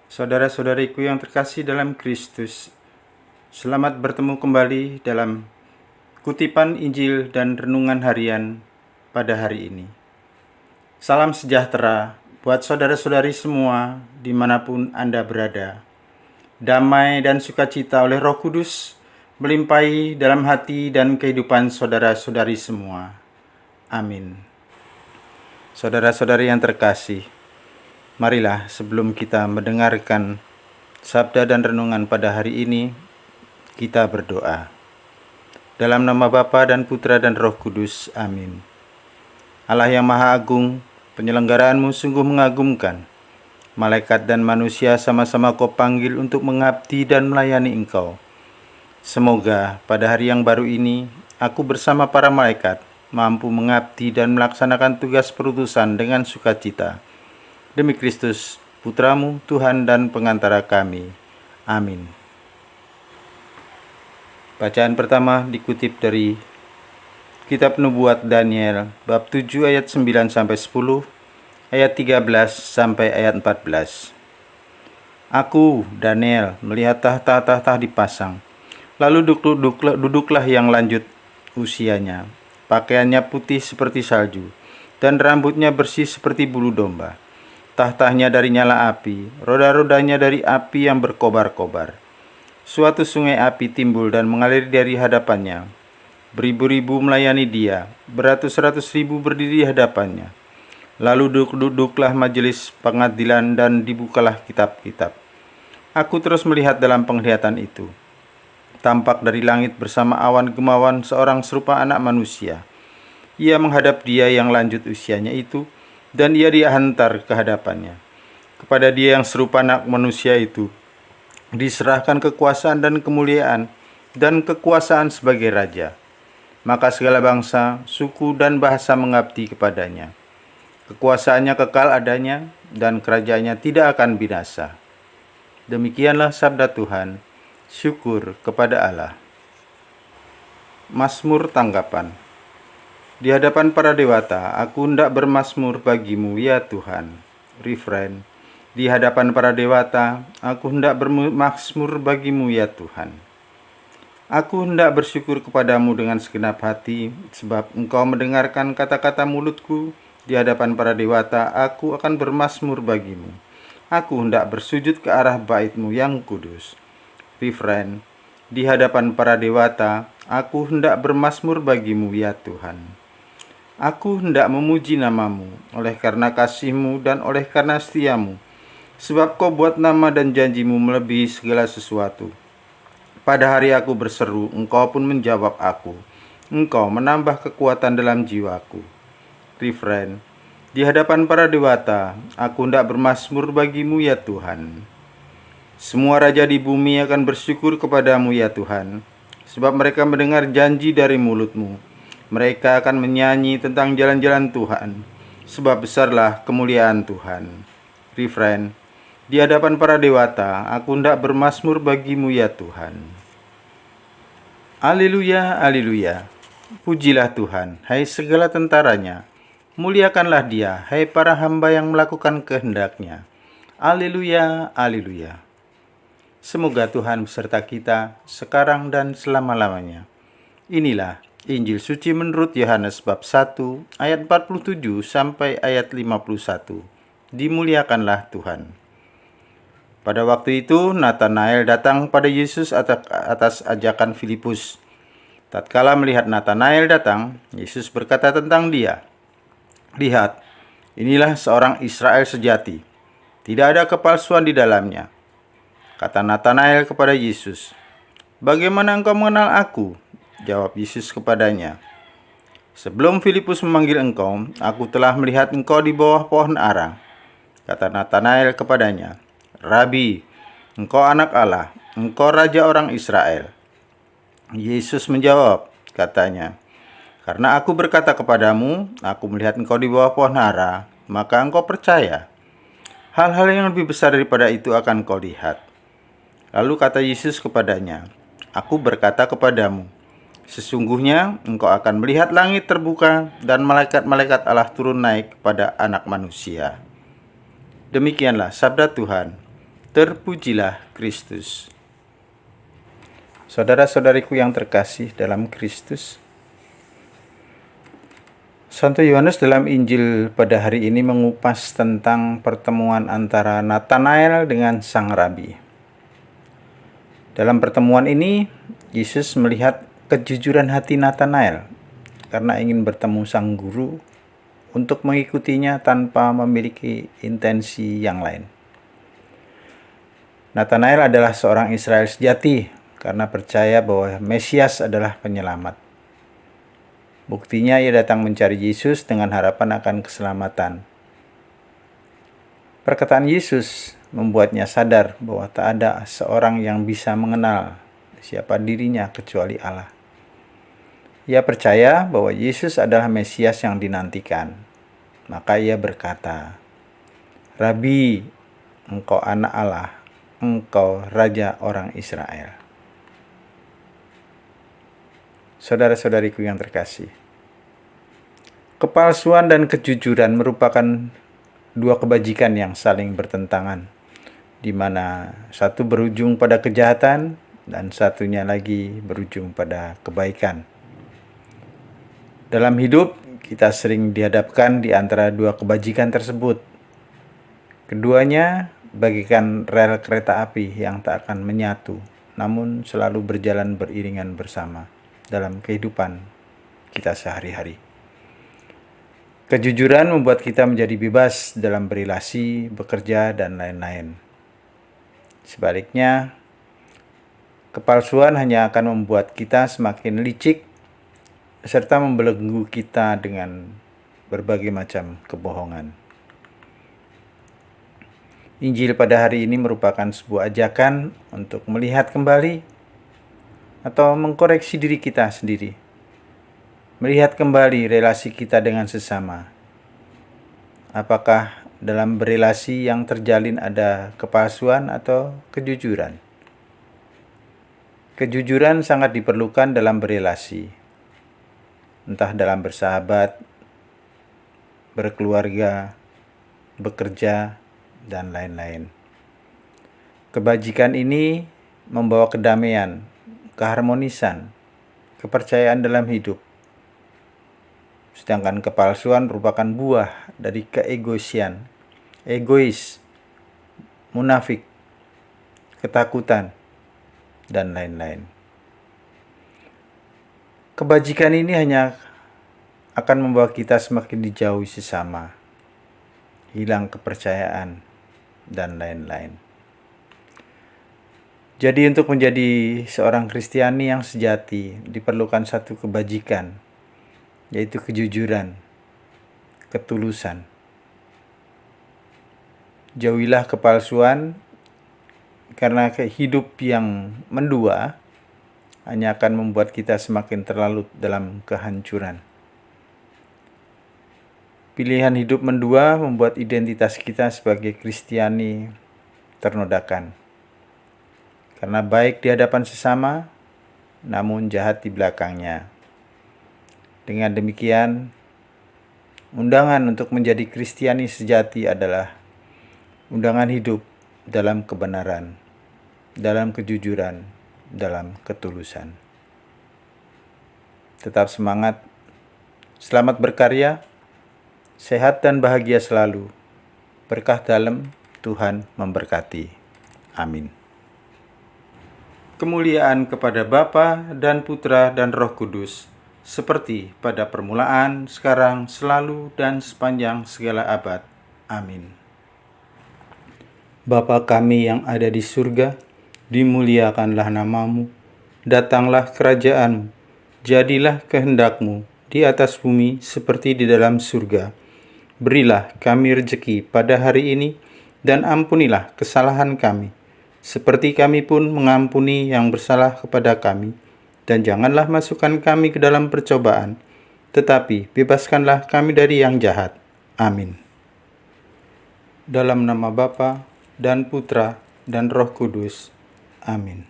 Saudara-saudariku yang terkasih dalam Kristus, selamat bertemu kembali dalam kutipan Injil dan renungan harian pada hari ini. Salam sejahtera buat saudara-saudari semua dimanapun Anda berada. Damai dan sukacita oleh Roh Kudus melimpahi dalam hati dan kehidupan saudara-saudari semua. Amin. Saudara-saudari yang terkasih, marilah sebelum kita mendengarkan sabda dan renungan pada hari ini, kita berdoa. Dalam nama Bapa dan Putra dan Roh Kudus, amin. Allah yang Maha Agung, penyelenggaraanmu sungguh mengagumkan. Malaikat dan manusia sama-sama Kau panggil untuk mengabdi dan melayani Engkau. Semoga pada hari yang baru ini, aku bersama para malaikat mampu mengabdi dan melaksanakan tugas perutusan dengan sukacita. Demi Kristus, Putramu, Tuhan dan pengantara kami. Amin. Bacaan pertama dikutip dari Kitab Nubuat Daniel, bab 7 ayat 9-10, ayat 13 sampai ayat 14. Aku, Daniel, melihat tahta-tahta dipasang. Lalu duduklah yang lanjut usianya. Pakaiannya putih seperti salju, dan rambutnya bersih seperti bulu domba. Tahtanya dari nyala api, roda-rodanya dari api yang berkobar-kobar. Suatu sungai api timbul dan mengalir dari hadapannya. Beribu-ribu melayani dia, beratus-ratus ribu berdiri di hadapannya. Lalu duduklah majelis pengadilan dan dibukalah kitab-kitab. Aku terus melihat dalam penglihatan itu. Tampak dari langit bersama awan gemawan seorang serupa anak manusia. Ia menghadap dia yang lanjut usianya itu, dan ia dihantar ke hadapannya. Kepada dia yang serupa anak manusia itu, diserahkan kekuasaan dan kemuliaan, dan kekuasaan sebagai raja. Maka segala bangsa, suku, dan bahasa mengabdi kepadanya. Kekuasaannya kekal adanya, dan kerajaannya tidak akan binasa. Demikianlah sabda Tuhan. Syukur kepada Allah. Mazmur tanggapan. Di hadapan para dewata, aku hendak bermazmur bagimu, ya Tuhan. Refrain. Di hadapan para dewata, aku hendak bermazmur bagimu, ya Tuhan. Aku hendak bersyukur kepadamu dengan segenap hati, sebab Engkau mendengarkan kata-kata mulutku. Di hadapan para dewata, aku akan bermazmur bagimu. Aku hendak bersujud ke arah bait-Mu yang kudus. Refrain. Di hadapan para dewata, aku hendak bermazmur bagimu, ya Tuhan. Aku hendak memuji namamu, oleh karena kasih-Mu dan oleh karena setia-Mu. Sebab Kau buat nama dan janji-Mu melebihi segala sesuatu. Pada hari aku berseru, Engkau pun menjawab aku. Engkau menambah kekuatan dalam jiwaku. Refrain. Di hadapan para dewata, aku hendak bermazmur bagimu, ya Tuhan. Semua raja di bumi akan bersyukur kepadamu, ya Tuhan, sebab mereka mendengar janji dari mulut-Mu. Mereka akan menyanyi tentang jalan-jalan Tuhan, sebab besarlah kemuliaan Tuhan. Refrain. Di hadapan para dewata, aku hendak bermazmur bagimu, ya Tuhan. Haleluya, haleluya. Pujilah Tuhan, hai segala tentaranya. Muliakanlah Dia, hai para hamba yang melakukan kehendak-Nya. Haleluya, haleluya. Semoga Tuhan beserta kita sekarang dan selama-lamanya. Inilah Injil suci menurut Yohanes bab 1 ayat 47 sampai ayat 51. Dimuliakanlah Tuhan. Pada waktu itu Natanael datang pada Yesus atas ajakan Filipus. Tatkala melihat Natanael datang, Yesus berkata tentang dia, "Lihat, inilah seorang Israel sejati. Tidak ada kepalsuan di dalamnya." Kata Natanael kepada Yesus, "Bagaimana engkau mengenal aku?" Jawab Yesus kepadanya, "Sebelum Filipus memanggil engkau, aku telah melihat engkau di bawah pohon ara." Kata Natanael kepadanya, "Rabi, engkau anak Allah, engkau raja orang Israel." Yesus menjawab, katanya, "Karena aku berkata kepadamu, aku melihat engkau di bawah pohon ara, maka engkau percaya. Hal-hal yang lebih besar daripada itu akan kau lihat." Lalu kata Yesus kepadanya, "Aku berkata kepadamu, sesungguhnya engkau akan melihat langit terbuka dan malaikat-malaikat Allah turun naik kepada Anak Manusia." Demikianlah sabda Tuhan. Terpujilah Kristus. Saudara-saudariku yang terkasih dalam Kristus, Santo Yohanes dalam Injil pada hari ini mengupas tentang pertemuan antara Natanael dengan Sang Rabi. Dalam pertemuan ini, Yesus melihat kejujuran hati Natanael karena ingin bertemu Sang Guru untuk mengikutinya tanpa memiliki intensi yang lain. Natanael adalah seorang Israel sejati karena percaya bahwa Mesias adalah penyelamat. Buktinya ia datang mencari Yesus dengan harapan akan keselamatan. Perkataan Yesus membuatnya sadar bahwa tak ada seorang yang bisa mengenal siapa dirinya kecuali Allah. Ia percaya bahwa Yesus adalah Mesias yang dinantikan. Maka ia berkata, "Rabi, engkau anak Allah, engkau Raja orang Israel." Saudara-saudariku yang terkasih, kepalsuan dan kejujuran merupakan dua kebajikan yang saling bertentangan, di mana satu berujung pada kejahatan dan satunya lagi berujung pada kebaikan. Dalam hidup, kita sering dihadapkan di antara dua kebajikan tersebut. Keduanya bagaikan rel kereta api yang tak akan menyatu, namun selalu berjalan beriringan bersama dalam kehidupan kita sehari-hari. Kejujuran membuat kita menjadi bebas dalam berelasi, bekerja, dan lain-lain. Sebaliknya, kepalsuan hanya akan membuat kita semakin licik serta membelenggu kita dengan berbagai macam kebohongan. Injil pada hari ini merupakan sebuah ajakan untuk melihat kembali atau mengkoreksi diri kita sendiri. Melihat kembali relasi kita dengan sesama. Apakah dalam berelasi yang terjalin ada kepalsuan atau kejujuran? Kejujuran sangat diperlukan dalam berelasi. Entah dalam bersahabat, berkeluarga, bekerja, dan lain-lain. Kebajikan ini membawa kedamaian, keharmonisan, kepercayaan dalam hidup. Sedangkan kepalsuan merupakan buah dari keegoisian, egois, munafik, ketakutan, dan lain-lain. Kebajikan ini hanya akan membawa kita semakin dijauhi sesama, hilang kepercayaan, dan lain-lain. Jadi untuk menjadi seorang Kristiani yang sejati diperlukan satu kebajikan, yaitu kejujuran, ketulusan. Jauhilah kepalsuan karena hidup yang mendua hanya akan membuat kita semakin terlalu dalam kehancuran. Pilihan hidup mendua membuat identitas kita sebagai Kristiani ternodakan. Karena baik di hadapan sesama, namun jahat di belakangnya. Dengan demikian, undangan untuk menjadi Kristiani sejati adalah undangan hidup dalam kebenaran, dalam kejujuran, dalam ketulusan. Tetap semangat, selamat berkarya, sehat dan bahagia selalu. Berkah dalam, Tuhan memberkati. Amin. Kemuliaan kepada Bapa dan Putra dan Roh Kudus, seperti pada permulaan, sekarang, selalu, dan sepanjang segala abad. Amin. Bapa kami yang ada di surga, dimuliakanlah namamu, datanglah kerajaanmu, jadilah kehendakmu di atas bumi seperti di dalam surga. Berilah kami rejeki pada hari ini, dan ampunilah kesalahan kami, seperti kami pun mengampuni yang bersalah kepada kami. Dan janganlah masukkan kami ke dalam percobaan, tetapi bebaskanlah kami dari yang jahat. Amin. Dalam nama Bapa dan Putra dan Roh Kudus. Amin.